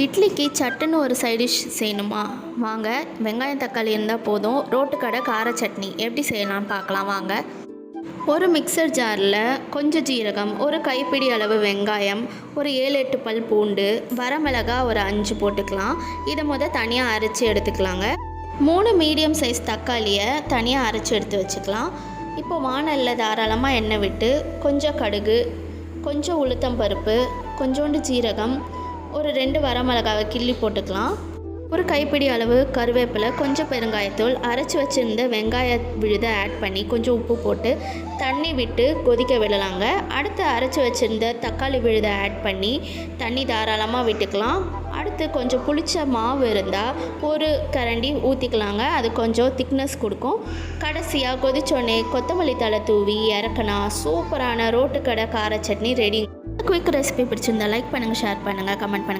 இட்லிக்கு சட்டுன்னு ஒரு சைட் டிஷ் செய்யணுமா? வாங்க, வெங்காயம் தக்காளி இருந்தால் போதும். ரோட்டு கடை கார சட்னி எப்படி செய்யலாம்னு பார்க்கலாம் வாங்க. ஒரு மிக்சர் ஜாரில் கொஞ்சம் ஜீரகம், ஒரு கைப்பிடி அளவு வெங்காயம், ஒரு 7-8 பல் பூண்டு, வரமிளகா ஒரு 5 போட்டுக்கலாம். இதை தனியாக அரைச்சி எடுத்துக்கலாங்க. 3 மீடியம் சைஸ் தக்காளியை தனியாக அரைச்சி எடுத்து வச்சுக்கலாம். இப்போ வாணலில் தாராளமாக எண்ணெய் விட்டு கொஞ்சம் கடுகு, கொஞ்சம் உளுத்தம்பருப்பு, கொஞ்சோண்டு ஜீரகம், ஒரு 2 வரமிளகாவை கிள்ளி போட்டுக்கலாம். ஒரு கைப்பிடி அளவு கருவேப்பிலை, கொஞ்சம் பெருங்காயத்தூள், அரைச்சி வச்சுருந்த வெங்காய விழுதை ஆட் பண்ணி கொஞ்சம் உப்பு போட்டு தண்ணி விட்டு கொதிக்க விடலாங்க. அடுத்து அரைச்சி வச்சுருந்த தக்காளி விழுதை ஆட் பண்ணி தண்ணி தாராளமாக விட்டுக்கலாம். அடுத்து கொஞ்சம் புளிச்ச மாவு இருந்தால் ஒரு கரண்டி ஊற்றிக்கலாங்க. அது கொஞ்சம் திக்னஸ் கொடுக்கும். கடைசியாக கொதிச்சோடனே கொத்தமல்லி தழை தூவி இறக்குனா சூப்பரான ரோட்டு கடை கார சட்னி ரெடி. குயிக் ரெசிபி பிடிச்சிருந்தா லைக் பண்ணுங்கள், ஷேர் பண்ணுங்கள், கமெண்ட் பண்ணுங்கள்.